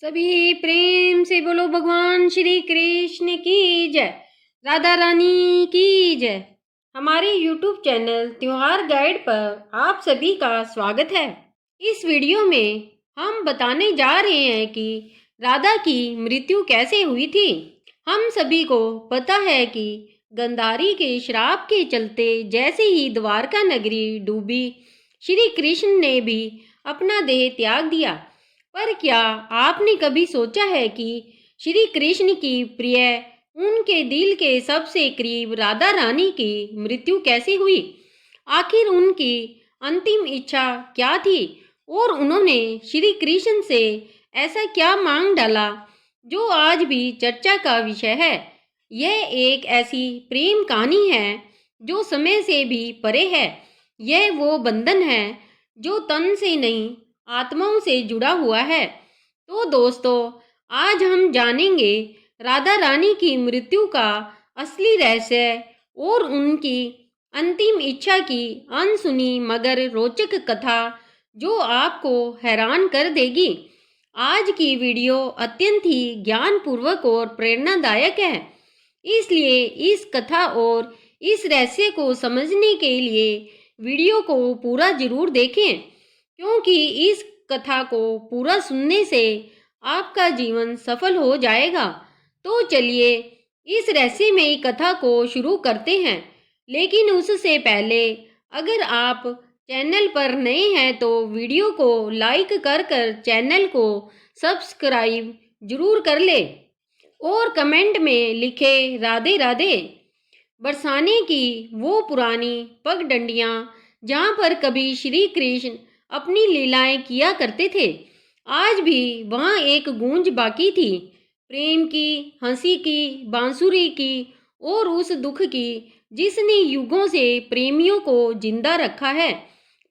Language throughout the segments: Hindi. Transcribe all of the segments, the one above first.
सभी प्रेम से बोलो भगवान श्री कृष्ण की जय। राधा रानी की जय। हमारे YouTube चैनल त्योहार गाइड पर आप सभी का स्वागत है। इस वीडियो में हम बताने जा रहे हैं कि राधा की मृत्यु कैसे हुई थी। हम सभी को पता है कि गंधारी के श्राप के चलते जैसे ही द्वारका नगरी डूबी, श्री कृष्ण ने भी अपना देह त्याग दिया। पर क्या आपने कभी सोचा है कि श्री कृष्ण की प्रिय, उनके दिल के सबसे करीब राधा रानी की मृत्यु कैसे हुई? आखिर उनकी अंतिम इच्छा क्या थी और उन्होंने श्री कृष्ण से ऐसा क्या मांग डाला जो आज भी चर्चा का विषय है। यह एक ऐसी प्रेम कहानी है जो समय से भी परे है। यह वो बंधन है जो तन से नहीं आत्माओं से जुड़ा हुआ है। तो दोस्तों, आज हम जानेंगे राधा रानी की मृत्यु का असली रहस्य और उनकी अंतिम इच्छा की अनसुनी मगर रोचक कथा जो आपको हैरान कर देगी। आज की वीडियो अत्यंत ही ज्ञानपूर्वक और प्रेरणादायक है, इसलिए इस कथा और इस रहस्य को समझने के लिए वीडियो को पूरा जरूर देखें, क्योंकि इस कथा को पूरा सुनने से आपका जीवन सफल हो जाएगा। तो चलिए इस रहस्यमयी कथा को शुरू करते हैं। लेकिन उससे पहले अगर आप चैनल पर नए हैं तो वीडियो को लाइक कर चैनल को सब्सक्राइब जरूर कर ले और कमेंट में लिखे राधे राधे। बरसाने की वो पुरानी पगडंडियां जहाँ पर कभी श्री कृष्ण अपनी लीलाएं किया करते थे, आज भी वहाँ एक गूंज बाकी थी, प्रेम की, हंसी की, बांसुरी की और उस दुख की जिसने युगों से प्रेमियों को जिंदा रखा है।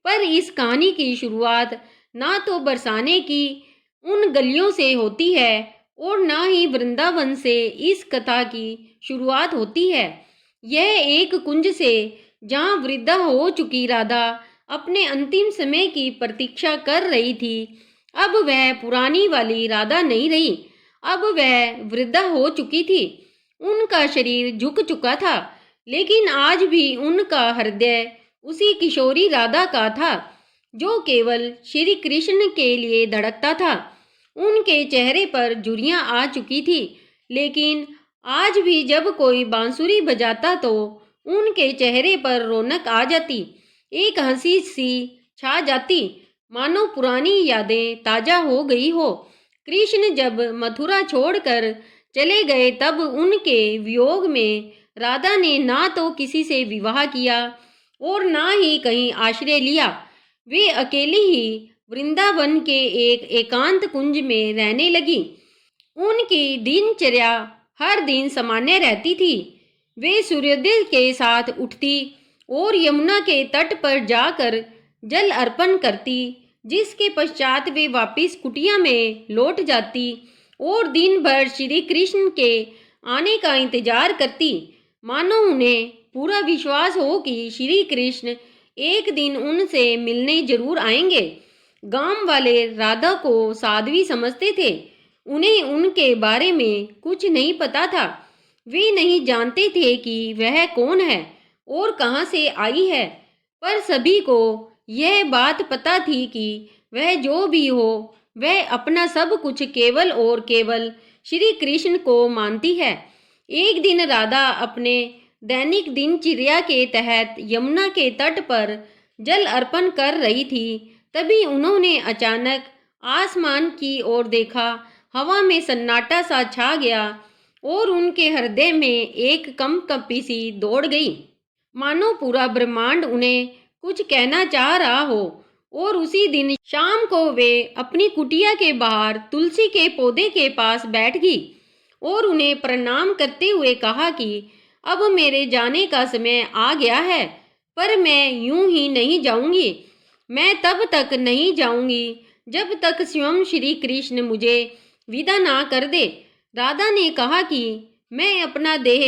पर इस कहानी की शुरुआत ना तो बरसाने की उन गलियों से होती है और ना ही वृंदावन से इस कथा की शुरुआत होती है। यह एक कुंज से, जहाँ वृद्धा हो चुकी राधा अपने अंतिम समय की प्रतीक्षा कर रही थी। अब वह पुरानी वाली राधा नहीं रही, अब वह वृद्धा हो चुकी थी। उनका शरीर झुक चुका था, लेकिन आज भी उनका हृदय उसी किशोरी राधा का था जो केवल श्री कृष्ण के लिए धड़कता था। उनके चेहरे पर झुर्रियां आ चुकी थी, लेकिन आज भी जब कोई बांसुरी बजाता तो उनके चेहरे पर रौनक आ जाती, एक हंसी सी छा जाती, मानो पुरानी यादें ताजा हो गई हो। कृष्ण जब मथुरा छोड़कर चले गए तब उनके वियोग में राधा ने ना तो किसी से विवाह किया और ना ही कहीं आश्रय लिया। वे अकेली ही वृंदावन के एक एकांत कुंज में रहने लगी। उनकी दिनचर्या हर दिन सामान्य रहती थी। वे सूर्योदय के साथ उठती और यमुना के तट पर जाकर जल अर्पण करती, जिसके पश्चात वे वापस कुटिया में लौट जाती और दिन भर श्री कृष्ण के आने का इंतजार करती, मानो उन्हें पूरा विश्वास हो कि श्री कृष्ण एक दिन उनसे मिलने जरूर आएंगे। गांव वाले राधा को साध्वी समझते थे, उन्हें उनके बारे में कुछ नहीं पता था। वे नहीं जानते थे कि वह कौन है और कहाँ से आई है, पर सभी को यह बात पता थी कि वह जो भी हो, वह अपना सब कुछ केवल और केवल श्री कृष्ण को मानती है। एक दिन राधा अपने दैनिक दिनचर्या के तहत यमुना के तट पर जल अर्पण कर रही थी। तभी उन्होंने अचानक आसमान की ओर देखा। हवा में सन्नाटा सा छा गया और उनके हृदय में एक कंपकंपी सी दौड़ गई, मानो पूरा ब्रह्मांड उन्हें कुछ कहना चाह रहा हो। और उसी दिन शाम को वे अपनी कुटिया के बाहर तुलसी के पौधे के पास बैठ गई और उन्हें प्रणाम करते हुए कहा कि अब मेरे जाने का समय आ गया है, पर मैं यूं ही नहीं जाऊंगी। मैं तब तक नहीं जाऊंगी जब तक स्वयं श्री कृष्ण मुझे विदा ना कर दे। राधा ने कहा कि मैं अपना देह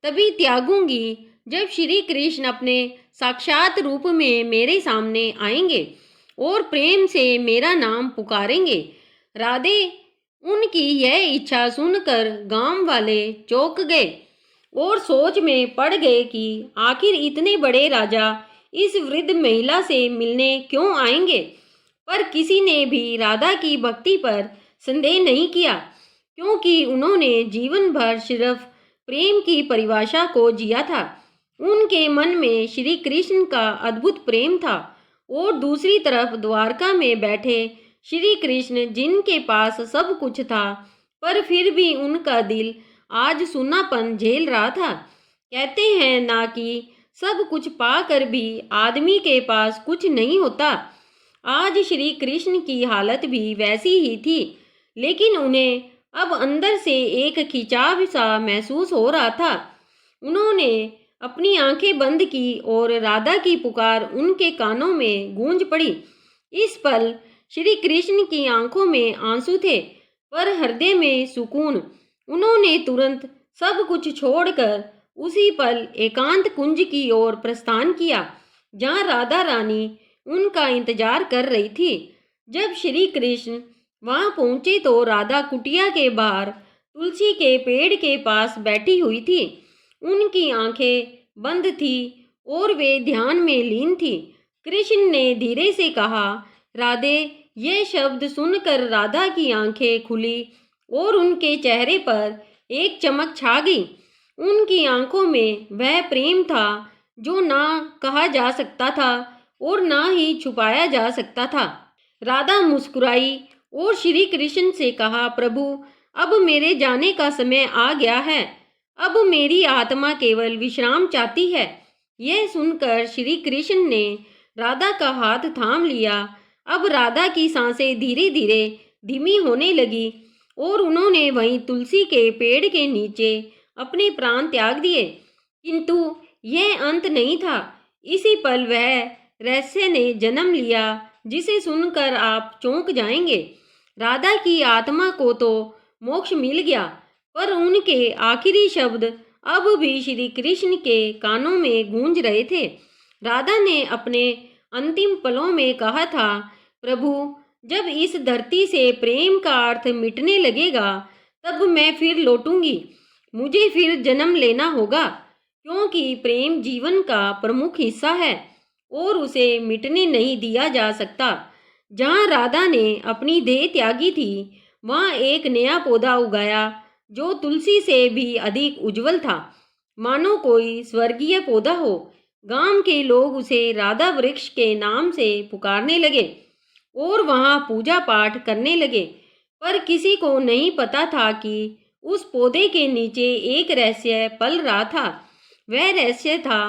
तभी त्यागूंगी जब श्री कृष्ण अपने साक्षात रूप में मेरे सामने आएंगे और प्रेम से मेरा नाम पुकारेंगे। राधे उनकी यह इच्छा सुनकर गांव वाले चौंक गए और सोच में पड़ गए कि आखिर इतने बड़े राजा इस वृद्ध महिला से मिलने क्यों आएंगे। पर किसी ने भी राधा की भक्ति पर संदेह नहीं किया, क्योंकि उन्होंने जीवन भर सिर्फ प्रेम की परिभाषा को जिया था। उनके मन में श्री कृष्ण का अद्भुत प्रेम था और दूसरी तरफ द्वारका में बैठे श्री कृष्ण, जिनके पास सब कुछ था, पर फिर भी उनका दिल आज सूनापन झेल रहा था। कहते हैं ना कि सब कुछ पाकर भी आदमी के पास कुछ नहीं होता। आज श्री कृष्ण की हालत भी वैसी ही थी, लेकिन उन्हें अब अंदर से एक खिंचाव सा महसूस हो रहा था। उन्होंने अपनी आंखें बंद की और राधा की पुकार उनके कानों में गूंज पड़ी। इस पल श्री कृष्ण की आंखों में आंसू थे, पर हृदय में सुकून। उन्होंने तुरंत सब कुछ छोड़कर उसी पल एकांत कुंज की ओर प्रस्थान किया, जहाँ राधा रानी उनका इंतजार कर रही थी। जब श्री कृष्ण वहां पहुंचे तो राधा कुटिया के बाहर तुलसी के पेड़ के पास बैठी हुई थी। उनकी आंखें बंद थी और वे ध्यान में लीन थी। कृष्ण ने धीरे से कहा, राधे। ये शब्द सुनकर राधा की आंखें खुली और उनके चेहरे पर एक चमक छा गई। उनकी आंखों में वह प्रेम था जो ना कहा जा सकता था और ना ही छुपाया जा सकता था। राधा मुस्कुराई और श्री कृष्ण से कहा, प्रभु, अब मेरे जाने का समय आ गया है। अब मेरी आत्मा केवल विश्राम चाहती है। यह सुनकर श्री कृष्ण ने राधा का हाथ थाम लिया। अब राधा की सांसें धीरे धीरे धीमी होने लगी और उन्होंने वहीं तुलसी के पेड़ के नीचे अपने प्राण त्याग दिए। किंतु यह अंत नहीं था। इसी पल वह रहस्य ने जन्म लिया जिसे सुनकर आप चौंक जाएंगे। राधा की आत्मा को तो मोक्ष मिल गया, पर उनके आखिरी शब्द अब भी श्री कृष्ण के कानों में गूंज रहे थे। राधा ने अपने अंतिम पलों में कहा था, प्रभु, जब इस धरती से प्रेम का अर्थ मिटने लगेगा तब मैं फिर लौटूंगी। मुझे फिर जन्म लेना होगा, क्योंकि प्रेम जीवन का प्रमुख हिस्सा है और उसे मिटने नहीं दिया जा सकता। जहाँ राधा ने अपनी देह त्यागी थी, वहाँ एक नया पौधा उगाया जो तुलसी से भी अधिक उज्जवल था, मानो कोई स्वर्गीय पौधा हो। गांव के लोग उसे राधा वृक्ष के नाम से पुकारने लगे और वहाँ पूजा पाठ करने लगे। पर किसी को नहीं पता था कि उस पौधे के नीचे एक रहस्य पल रहा था। वह रहस्य था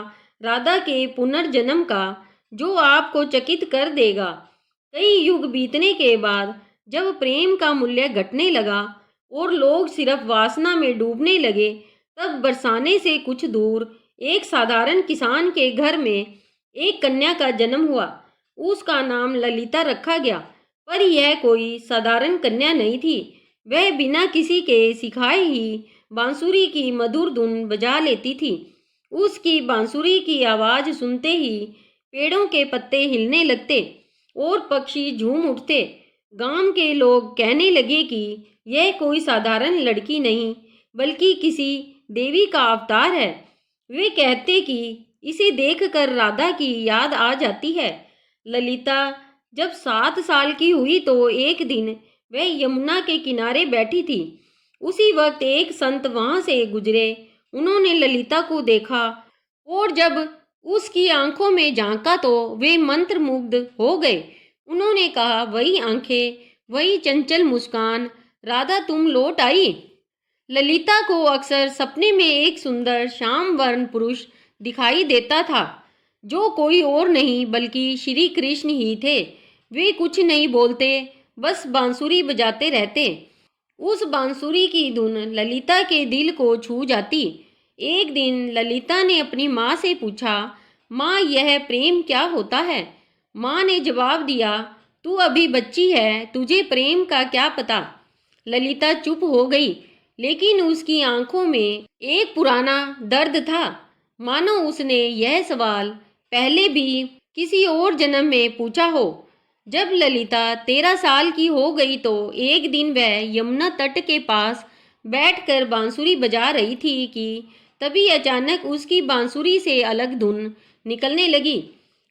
राधा के पुनर्जन्म का, जो आपको चकित कर देगा। कई युग बीतने के बाद जब प्रेम का मूल्य घटने लगा और लोग सिर्फ वासना में डूबने लगे, तब बरसाने से कुछ दूर एक साधारण किसान के घर में एक कन्या का जन्म हुआ। उसका नाम ललिता रखा गया, पर यह कोई साधारण कन्या नहीं थी। वह बिना किसी के सिखाए ही बांसुरी की मधुर धुन बजा लेती थी। उसकी बांसुरी की आवाज़ सुनते ही पेड़ों के पत्ते हिलने लगते और पक्षी झूम उठते। गांव के लोग कहने लगे कि यह कोई साधारण लड़की नहीं, बल्कि किसी देवी का अवतार है। वे कहते कि इसे देखकर राधा की याद आ जाती है। ललिता जब 7 साल की हुई तो एक दिन वह यमुना के किनारे बैठी थी। उसी वक्त एक संत वहां से गुजरे। उन्होंने ललिता को देखा और जब उसकी आंखों में झांका तो वे मंत्रमुग्ध हो गए। उन्होंने कहा, वही आंखें, वही चंचल मुस्कान, राधा तुम लौट आई। ललिता को अक्सर सपने में एक सुंदर श्याम वर्ण पुरुष दिखाई देता था, जो कोई और नहीं बल्कि श्री कृष्ण ही थे। वे कुछ नहीं बोलते, बस बांसुरी बजाते रहते। उस बांसुरी की धुन ललिता के दिल को छू जाती। एक दिन ललिता ने अपनी माँ से पूछा, माँ, यह प्रेम क्या होता है? माँ ने जवाब दिया, तू अभी बच्ची है, तुझे प्रेम का क्या पता। ललिता चुप हो गई, लेकिन उसकी आंखों में एक पुराना दर्द था, मानो उसने यह सवाल पहले भी किसी और जन्म में पूछा हो। जब ललिता 13 साल की हो गई तो एक दिन वह यमुना तट के पास बैठकर बांसुरी बजा रही थी कि तभी अचानक उसकी बांसुरी से अलग धुन निकलने लगी।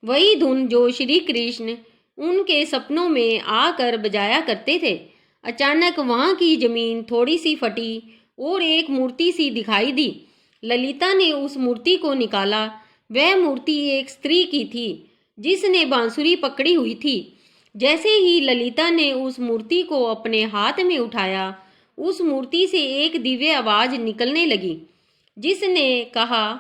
वही धुन जो श्री कृष्ण उनके सपनों में आकर बजाया करते थे। अचानक वहाँ की जमीन थोड़ी सी फटी और एक मूर्ति सी दिखाई दी। ललिता ने उस मूर्ति को निकाला। वह मूर्ति एक स्त्री की थी जिसने बांसुरी पकड़ी हुई थी। जैसे ही ललिता ने उस मूर्ति को अपने हाथ में उठाया, उस मूर्ति से एक दिव्य आवाज निकलने लगी जिसने कहा,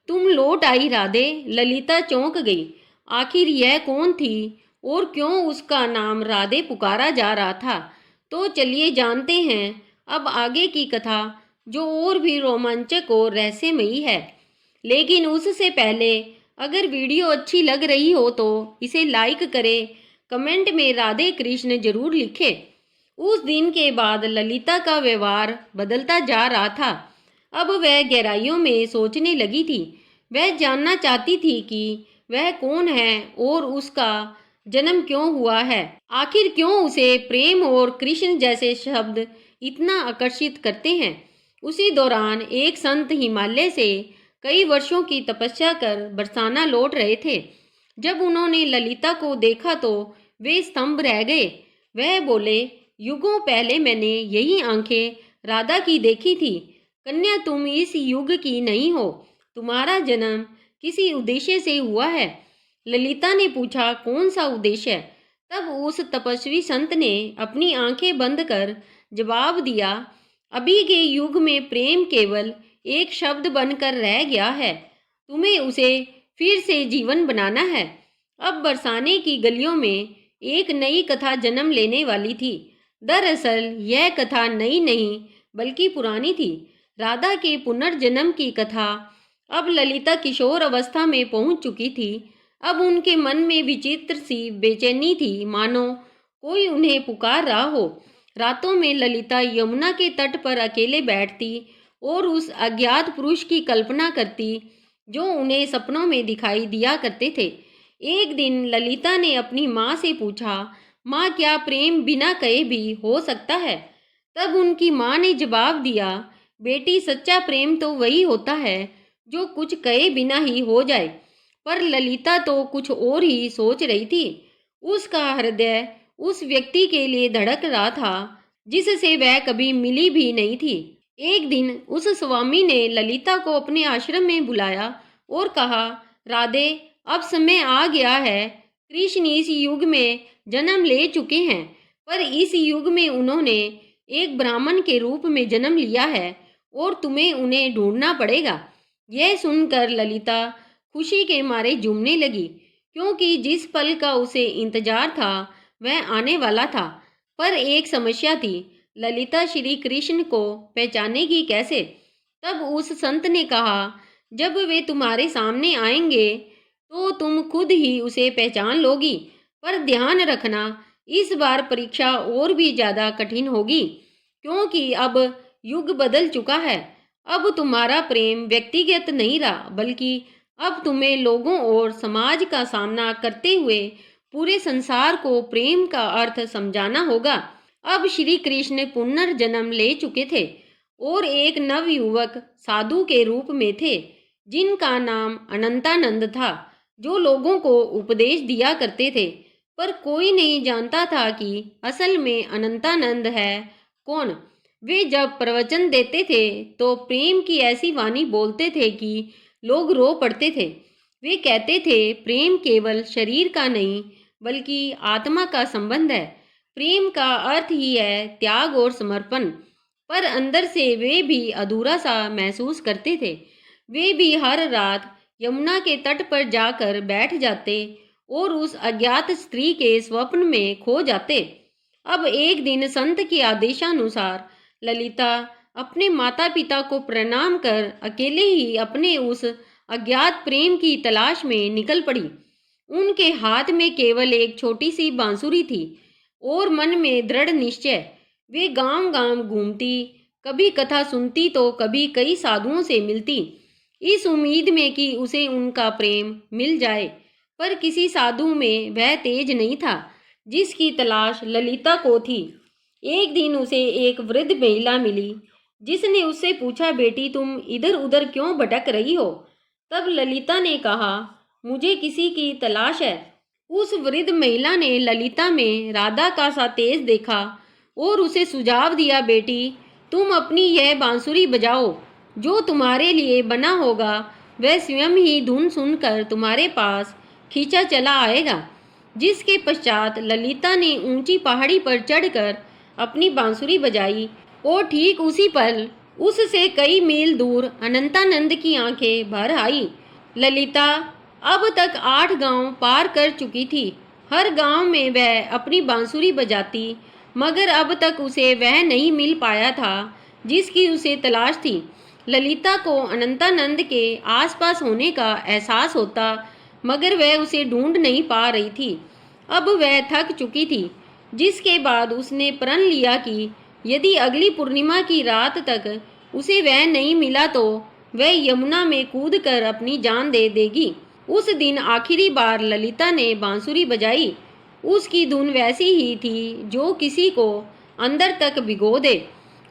तुम लौट आई राधे। ललिता चौंक गई। आखिर यह कौन थी और क्यों उसका नाम राधे पुकारा जा रहा था? तो चलिए जानते हैं अब आगे की कथा, जो और भी रोमांचक और रहस्यमयी है। लेकिन उससे पहले अगर वीडियो अच्छी लग रही हो तो इसे लाइक करें, कमेंट में राधे कृष्ण जरूर लिखें। उस दिन के बाद ललिता का व्यवहार बदलता जा रहा था। अब वह गहराइयों में सोचने लगी थी। वह जानना चाहती थी कि वह कौन है और उसका जन्म क्यों हुआ है। आखिर क्यों उसे प्रेम और कृष्ण जैसे शब्द इतना आकर्षित करते हैं। उसी दौरान एक संत हिमालय से कई वर्षों की तपस्या कर बरसाना लौट रहे थे। जब उन्होंने ललिता को देखा तो वे स्तंभ रह गए। वह बोले, युगों पहले मैंने यही आंखें राधा की देखी थी। कन्या, तुम इस युग की नहीं हो। तुम्हारा जन्म किसी उद्देश्य से हुआ है। ललिता ने पूछा, कौन सा उद्देश्य? तब उस तपस्वी संत ने अपनी आंखें बंद कर जवाब दिया, अभी के युग में प्रेम केवल एक शब्द बनकर रह गया है। तुम्हें उसे फिर से जीवन बनाना है। अब बरसाने की गलियों में एक नई कथा जन्म लेने वाली थी। दरअसल यह कथा नई नहीं बल्कि पुरानी थी। राधा के पुनर्जन्म की कथा। अब ललिता किशोर अवस्था में पहुंच चुकी थी। अब उनके मन में विचित्र सी बेचैनी थी, मानो कोई उन्हें पुकार रहा हो। रातों में ललिता यमुना के तट पर अकेले बैठती और उस अज्ञात पुरुष की कल्पना करती जो उन्हें सपनों में दिखाई दिया करते थे। एक दिन ललिता ने अपनी माँ से पूछा, माँ, क्या प्रेम बिना कहे भी हो सकता है? तब उनकी माँ ने जवाब दिया, बेटी, सच्चा प्रेम तो वही होता है जो कुछ कहे बिना ही हो जाए। पर ललिता तो कुछ और ही सोच रही थी। उसका हृदय उस व्यक्ति के लिए धड़क रहा था जिससे वह कभी मिली भी नहीं थी। एक दिन उस स्वामी ने ललिता को अपने आश्रम में बुलाया और कहा, राधे, अब समय आ गया है। कृष्ण इस युग में जन्म ले चुके हैं, पर इस युग में उन्होंने एक ब्राह्मण के रूप में जन्म लिया है और तुम्हें उन्हें ढूंढना पड़ेगा। यह सुनकर ललिता खुशी के मारे झूमने लगी, क्योंकि जिस पल का उसे इंतजार था वह आने वाला था। पर एक समस्या थी, ललिता श्री कृष्ण को पहचानेगी कैसे? तब उस संत ने कहा, जब वे तुम्हारे सामने आएंगे तो तुम खुद ही उसे पहचान लोगी। पर ध्यान रखना, इस बार परीक्षा और भी ज़्यादा कठिन होगी, क्योंकि अब युग बदल चुका है। अब तुम्हारा प्रेम व्यक्तिगत नहीं रहा, बल्कि अब तुम्हें लोगों और समाज का सामना करते हुए पूरे संसार को प्रेम का अर्थ समझाना होगा। अब श्री कृष्ण पुनर्जन्म ले चुके थे और एक नव युवक साधु के रूप में थे जिनका नाम अनंतानंद था, जो लोगों को उपदेश दिया करते थे। पर कोई नहीं जानता था कि असल में अनंतानंद है कौन। वे जब प्रवचन देते थे तो प्रेम की ऐसी वाणी बोलते थे कि लोग रो पड़ते थे। वे कहते थे, प्रेम केवल शरीर का नहीं बल्कि आत्मा का संबंध है। प्रेम का अर्थ ही है त्याग और समर्पण। पर अंदर से वे भी अधूरा सा महसूस करते थे। वे भी हर रात यमुना के तट पर जाकर बैठ जाते और उस अज्ञात स्त्री के स्वप्न में खो जाते। अब एक दिन संत के आदेशानुसार ललिता अपने माता पिता को प्रणाम कर अकेले ही अपने उस अज्ञात प्रेम की तलाश में निकल पड़ी। उनके हाथ में केवल एक छोटी सी बांसुरी थी और मन में दृढ़ निश्चय। वे गांव गांव घूमती, कभी कथा सुनती तो कभी कई साधुओं से मिलती, इस उम्मीद में कि उसे उनका प्रेम मिल जाए। पर किसी साधु में वह तेज नहीं था जिसकी तलाश ललिता को थी। एक दिन उसे एक वृद्ध महिला मिली जिसने उससे पूछा, बेटी तुम इधर उधर क्यों भटक रही हो? तब ललिता ने कहा, मुझे किसी की तलाश है। उस वृद्ध महिला ने ललिता में राधा का सा तेज देखा और उसे सुझाव दिया, बेटी तुम अपनी यह बांसुरी बजाओ, जो तुम्हारे लिए बना होगा वह स्वयं ही धुन सुनकर तुम्हारे पास खींचा चला आएगा। जिसके पश्चात ललिता ने ऊंची पहाड़ी पर चढ़कर अपनी बांसुरी बजाई और ठीक उसी पल उससे कई मील दूर अनंतानंद की आंखें भर आई। ललिता अब तक 8 गांव पार कर चुकी थी। हर गांव में वह अपनी बांसुरी बजाती, मगर अब तक उसे वह नहीं मिल पाया था जिसकी उसे तलाश थी। ललिता को अनंतानंद के आसपास होने का एहसास होता, मगर वह उसे ढूंढ नहीं पा रही थी। अब वह थक चुकी थी, जिसके बाद उसने प्रण लिया कि यदि अगली पूर्णिमा की रात तक उसे वह नहीं मिला तो वह यमुना में कूदकर अपनी जान दे देगी। उस दिन आखिरी बार ललिता ने बांसुरी बजाई। उसकी धुन वैसी ही थी जो किसी को अंदर तक भिगो दे।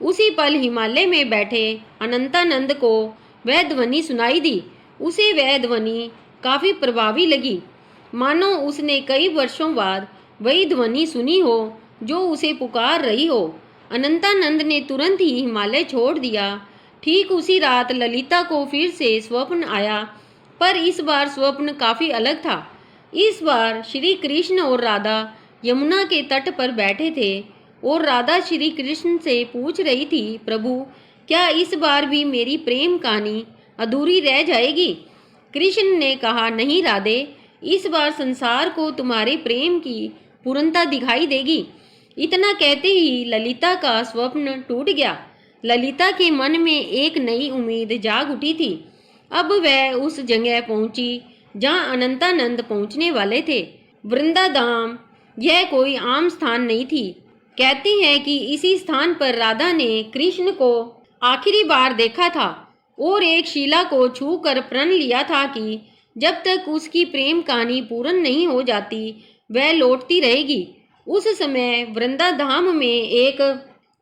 उसी पल हिमालय में बैठे अनंतानंद को वह ध्वनि सुनाई दी। उसे वह ध्वनि काफी प्रभावी लगी, मानो उसने कई वर्षों बाद वही ध्वनि सुनी हो जो उसे पुकार रही हो। अनंतानंद ने तुरंत ही हिमालय छोड़ दिया। ठीक उसी रात ललिता को फिर से स्वप्न आया, पर इस बार स्वप्न काफी अलग था। इस बार श्री कृष्ण और राधा यमुना के तट पर बैठे थे और राधा श्री कृष्ण से पूछ रही थी, प्रभु क्या इस बार भी मेरी प्रेम कहानी अधूरी रह जाएगी? कृष्ण ने कहा, नहीं राधे, इस बार संसार को तुम्हारे प्रेम की पूर्णता दिखाई देगी। इतना कहते ही ललिता का स्वप्न टूट गया। ललिता के मन में एक नई उम्मीद जाग उठी थी। अब वह उस जगह पहुंची जहां अनंतानंद पहुंचने वाले थे। वृंदाधाम यह कोई आम स्थान नहीं थी। कहते हैं कि इसी स्थान पर राधा ने कृष्ण को आखिरी बार देखा था और एक शिला को छू कर प्रण लिया था कि जब तक उसकी प्रेम कहानी पूर्ण नहीं हो जाती वह लौटती रहेगी। उस समय वृंदाधाम में एक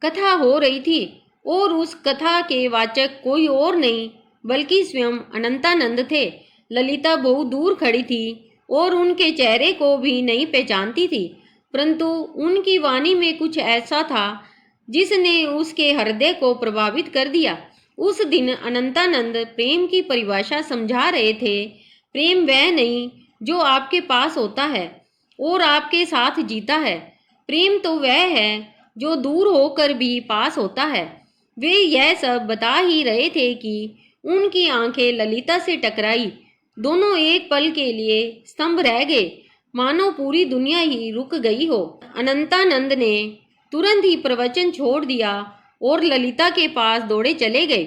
कथा हो रही थी और उस कथा के वाचक कोई और नहीं बल्कि स्वयं अनंतानंद थे। ललिता बहुत दूर खड़ी थी और उनके चेहरे को भी नहीं पहचानती थी, परंतु उनकी वाणी में कुछ ऐसा था जिसने उसके हृदय को प्रभावित कर दिया। उस दिन अनंतानंद प्रेम की परिभाषा समझा रहे थे। प्रेम वह नहीं जो आपके पास होता है और आपके साथ जीता है। प्रेम तो वह है जो दूर होकर भी पास होता है। वे यह सब बता ही रहे थे कि उनकी आंखें ललिता से टकराई। दोनों एक पल के लिए स्तंभ रह गए, मानो पूरी दुनिया ही रुक गई हो। अनंतानंद ने तुरंत ही प्रवचन छोड़ दिया और ललिता के पास दौड़े चले गए।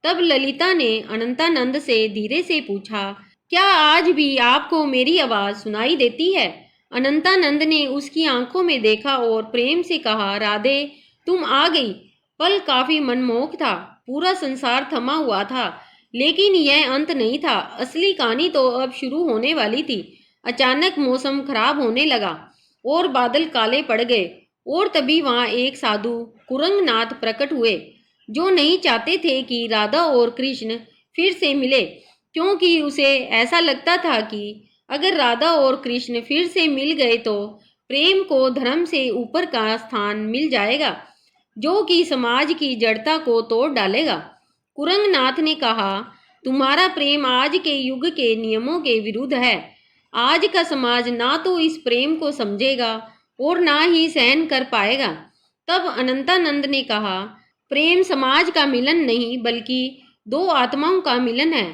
तब ललिता ने अनंतानंद से धीरे से पूछा, क्या आज भी आपको मेरी आवाज सुनाई देती है? अनंतानंद ने उसकी आंखों में देखा और प्रेम से कहा, राधे तुम आ गई। पल काफी मनमोहक था। पूरा संसार थमा हुआ था, लेकिन यह अंत नहीं था। असली कहानी तो अब शुरू होने वाली थी। अचानक मौसम खराब होने लगा और बादल काले पड़ गए और तभी वहां एक साधु कुरंगनाथ प्रकट हुए, जो नहीं चाहते थे कि राधा और कृष्ण फिर से मिले, क्योंकि उसे ऐसा लगता था कि अगर राधा और कृष्ण फिर से मिल गए तो प्रेम को धर्म से ऊपर का स्थान मिल जाएगा, जो कि समाज की जड़ता को तोड़ डालेगा। कुरंगनाथ ने कहा, तुम्हारा प्रेम आज के युग के नियमों के विरुद्ध है। आज का समाज ना तो इस प्रेम को समझेगा और ना ही सहन कर पाएगा। तब अनंतानंद ने कहा, प्रेम समाज का मिलन नहीं बल्कि दो आत्माओं का मिलन है।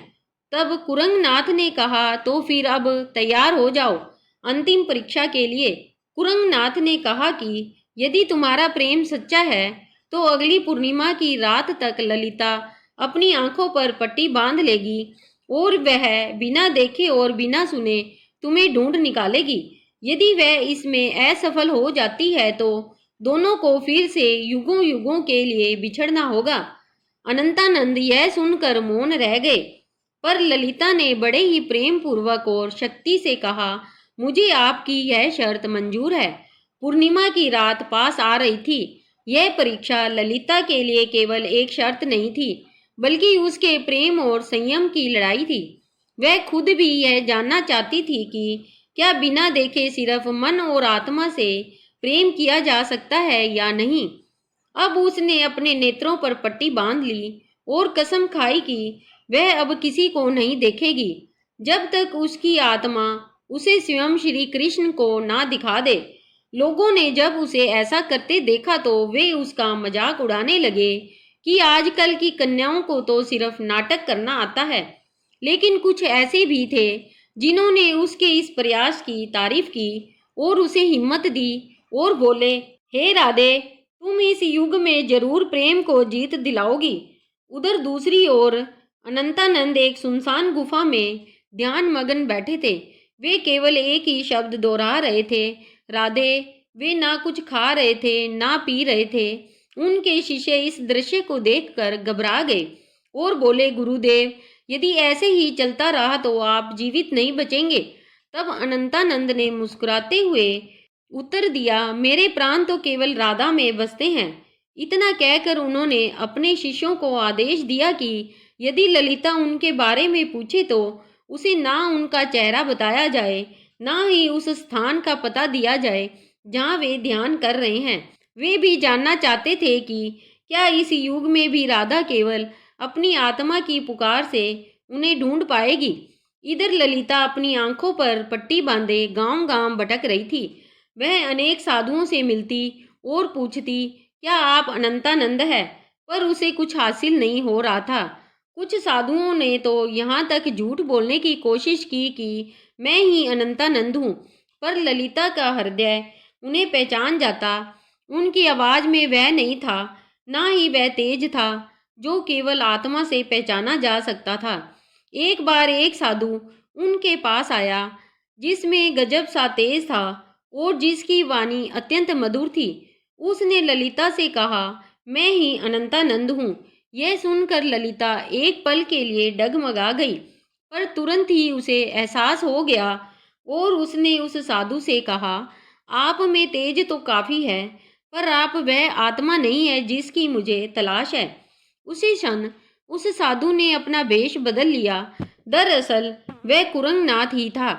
तब कुरंगनाथ ने कहा, तो फिर अब तैयार हो जाओ अंतिम परीक्षा के लिए। कुरंगनाथ ने कहा कि यदि तुम्हारा प्रेम सच्चा है तो अगली पूर्णिमा की रात तक ललिता अपनी आंखों पर पट्टी बांध लेगी और वह बिना देखे और बिना सुने तुम्हें ढूंढ निकालेगी। यदि वह इसमें असफल हो जाती है तो दोनों को फिर से युगों युगों के लिए बिछड़ना होगा। अनंतानंद यह सुनकर मौन रह गए, पर ललिता ने बड़े ही प्रेम पूर्वक और शक्ति से कहा, मुझे आपकी यह शर्त मंजूर है। पूर्णिमा की रात पास आ रही थी। यह परीक्षा ललिता के लिए केवल एक शर्त नहीं थी, बल्कि उसके प्रेम और संयम की लड़ाई थी। वह खुद भी यह जानना चाहती थी कि क्या बिना देखे सिर्फ मन और आत्मा से प्रेम किया जा सकता है या नहीं। अब उसने अपने नेत्रों पर पट्टी बांध ली और कसम खाई कि वह अब किसी को नहीं देखेगी जब तक उसकी आत्मा उसे स्वयं श्री कृष्ण को ना दिखा दे। लोगों ने जब उसे ऐसा करते देखा तो वे उसका मजाक उड़ाने लगे कि आजकल की कन्याओं को तो सिर्फ नाटक करना आता है। लेकिन कुछ ऐसे भी थे जिन्होंने उसके इस प्रयास की तारीफ की और उसे हिम्मत दी और बोले, हे राधे, तुम इस युग में जरूर प्रेम को जीत दिलाओगी। उधर दूसरी ओर अनंतानंद एक सुनसान गुफा में ध्यान मगन बैठे थे। वे केवल एक ही शब्द दोहरा रहे थे, राधे। वे ना कुछ खा रहे थे ना पी रहे थे। उनके शिष्य इस दृश्य को देखकर घबरा गए और बोले, गुरुदेव, यदि ऐसे ही चलता रहा तो आप जीवित नहीं बचेंगे। तब अनंतानंद ने मुस्कुराते हुए उत्तर दिया, मेरे प्राण तो केवल राधा में बसते हैं। इतना कहकर उन्होंने अपने शिष्यों को आदेश दिया कि यदि ललिता उनके बारे में पूछे तो उसे ना उनका चेहरा बताया जाए, ना ही उस स्थान का पता दिया जाए जहाँ वे ध्यान कर रहे हैं। वे भी जानना चाहते थे कि क्या इस युग में भी राधा केवल अपनी आत्मा की पुकार से उन्हें ढूंढ पाएगी। इधर ललिता अपनी आंखों पर पट्टी बांधे गांव-गांव भटक रही थी। वह अनेक साधुओं से मिलती और पूछती, क्या आप अनंतानंद है, पर उसे कुछ हासिल नहीं हो रहा था। कुछ साधुओं ने तो यहाँ तक झूठ बोलने की कोशिश की कि मैं ही अनंतानंद हूँ, पर ललिता का हृदय उन्हें पहचान जाता। उनकी आवाज में वह नहीं था, ना ही वह तेज था जो केवल आत्मा से पहचाना जा सकता था। एक बार एक साधु उनके पास आया जिसमें गजब सा तेज था और जिसकी वाणी अत्यंत मधुर थी। उसने ललिता से कहा, मैं ही अनंतानंद हूँ। यह सुनकर ललिता एक पल के लिए डगमगा गई, पर तुरंत ही उसे एहसास हो गया और उसने उस साधु से कहा, आप में तेज तो काफी है, पर आप वह आत्मा नहीं है जिसकी मुझे तलाश है। उसी क्षण उस साधु ने अपना वेश बदल लिया। दरअसल वह कुरंगनाथ ही था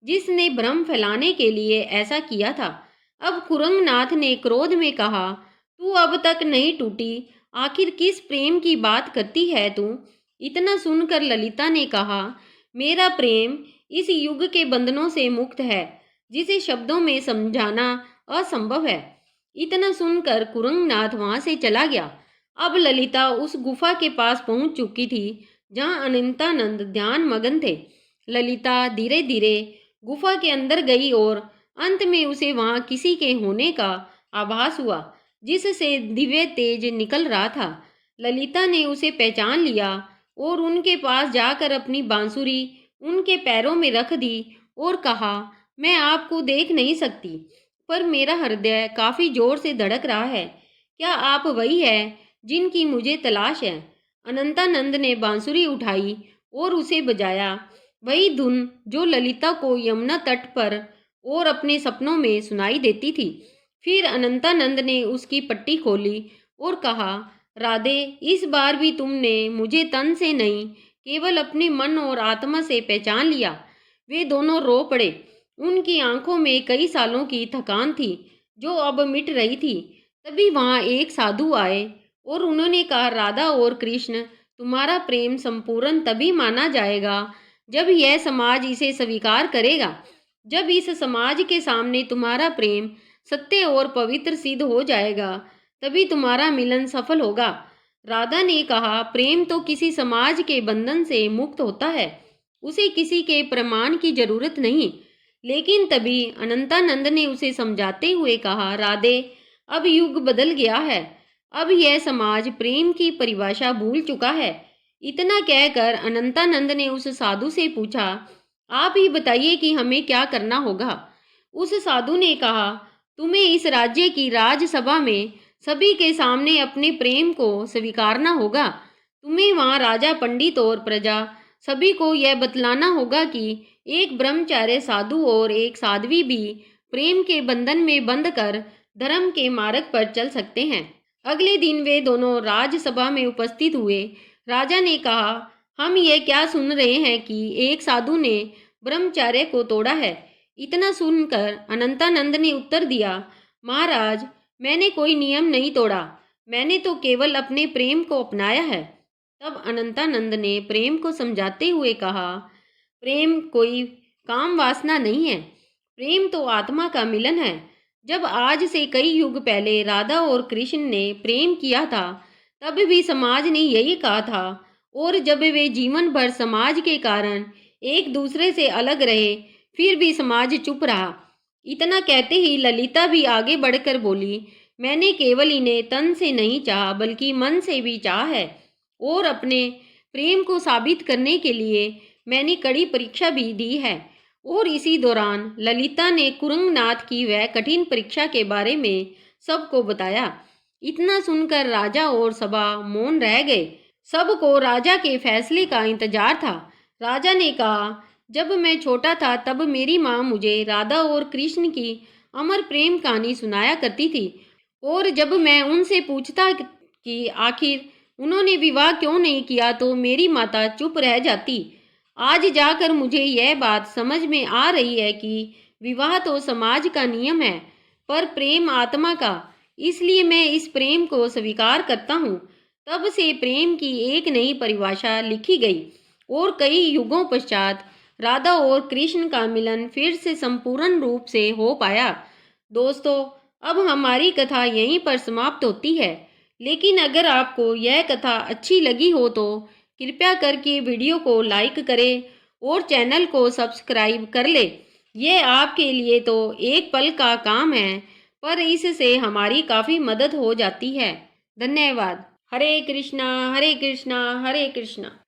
जिसने भ्रम फैलाने के लिए ऐसा किया था। अब कुरंगनाथ ने क्रोध में कहा, तू अब तक नहीं टूटी, आखिर किस प्रेम की बात करती है तू। इतना सुनकर ललिता ने कहा, मेरा प्रेम इस युग के बंधनों से मुक्त है जिसे शब्दों में समझाना असंभव है। इतना सुनकर कुरंगनाथ वहां से चला गया। अब ललिता उस गुफा के पास पहुंच चुकी थी जहां अनंतानंद ध्यान मगन थे। ललिता धीरे धीरे गुफा के अंदर गई और अंत में उसे वहां किसी के होने का आभास हुआ जिससे दिव्य तेज निकल रहा था। ललिता ने उसे पहचान लिया और उनके पास जाकर अपनी बांसुरी उनके पैरों में रख दी और कहा, मैं आपको देख नहीं सकती, पर मेरा हृदय काफी जोर से धड़क रहा है। क्या आप वही है जिनकी मुझे तलाश है। अनंतानंद ने बांसुरी उठाई और उसे बजाया, वही धुन जो ललिता को यमुना तट पर और अपने सपनों में सुनाई देती थी। फिर अनंतानंद ने उसकी पट्टी खोली और कहा, राधे, इस बार भी तुमने मुझे तन से नहीं केवल अपने मन और आत्मा से पहचान लिया। वे दोनों रो पड़े। उनकी आंखों में कई सालों की थकान थी जो अब मिट रही थी। तभी वहां एक साधु आए और उन्होंने कहा, राधा और कृष्ण, तुम्हारा प्रेम संपूर्ण तभी माना जाएगा जब यह समाज इसे स्वीकार करेगा। जब इस समाज के सामने तुम्हारा प्रेम सत्य और पवित्र सिद्ध हो जाएगा, तभी तुम्हारा मिलन सफल होगा। राधा ने कहा, प्रेम तो किसी समाज के बंधन से मुक्त होता है, उसे किसी के प्रमाण की जरूरत नहीं। लेकिन तभी अनंतानंद ने उसे समझाते हुए कहा, राधे, अब युग बदल गया है। अब यह समाज प्रेम की परिभाषा भूल चुका है। इतना कहकर अनंतानंद ने उस साधु से पूछा, आप ही बताइए कि हमें क्या करना होगा। उस साधु ने कहा, तुम्हें इस राज्य की राजसभा में सभी के सामने अपने प्रेम को स्वीकारना होगा। तुम्हें वहां राजा, पंडित और प्रजा सभी को यह बतलाना होगा कि एक ब्रह्मचार्य साधु और एक साध्वी भी प्रेम के बंधन में बंध कर धर्म के मार्ग पर चल सकते हैं। अगले दिन वे दोनों राजसभा में उपस्थित हुए। राजा ने कहा, हम ये क्या सुन रहे हैं कि एक साधु ने ब्रह्मचर्य को तोड़ा है। इतना सुनकर अनंतानंद ने उत्तर दिया, महाराज, मैंने कोई नियम नहीं तोड़ा, मैंने तो केवल अपने प्रेम को अपनाया है। तब अनंतानंद ने प्रेम को समझाते हुए कहा, प्रेम कोई काम वासना नहीं है, प्रेम तो आत्मा का मिलन है। जब आज से कई युग पहले राधा और कृष्ण ने प्रेम किया था, तब भी समाज ने यही कहा था, और जब वे जीवन भर समाज के कारण एक दूसरे से अलग रहे, फिर भी समाज चुप रहा। इतना कहते ही ललिता भी आगे बढ़कर बोली, मैंने केवल इन्हें तन से नहीं चाहा बल्कि मन से भी चाहा है, और अपने प्रेम को साबित करने के लिए मैंने कड़ी परीक्षा भी दी है। और इसी दौरान ललिता ने कुरंगनाथ की वह कठिन परीक्षा के बारे में सबको बताया। इतना सुनकर राजा और सभा मौन रह गए। सबको राजा के फैसले का इंतजार था। राजा ने कहा, जब मैं छोटा था तब मेरी माँ मुझे राधा और कृष्ण की अमर प्रेम कहानी सुनाया करती थी, और जब मैं उनसे पूछता कि आखिर उन्होंने विवाह क्यों नहीं किया तो मेरी माता चुप रह जाती। आज जाकर मुझे यह बात समझ में आ रही है कि विवाह तो समाज का नियम है, पर प्रेम आत्मा का, इसलिए मैं इस प्रेम को स्वीकार करता हूँ। तब से प्रेम की एक नई परिभाषा लिखी गई और कई युगों पश्चात राधा और कृष्ण का मिलन फिर से संपूर्ण रूप से हो पाया। दोस्तों, अब हमारी कथा यहीं पर समाप्त होती है, लेकिन अगर आपको यह कथा अच्छी लगी हो तो कृपया करके वीडियो को लाइक करें और चैनल को सब्सक्राइब कर ले। ये आपके लिए तो एक पल का काम है, पर इससे हमारी काफ़ी मदद हो जाती है। धन्यवाद। हरे कृष्णा हरे कृष्णा हरे कृष्णा।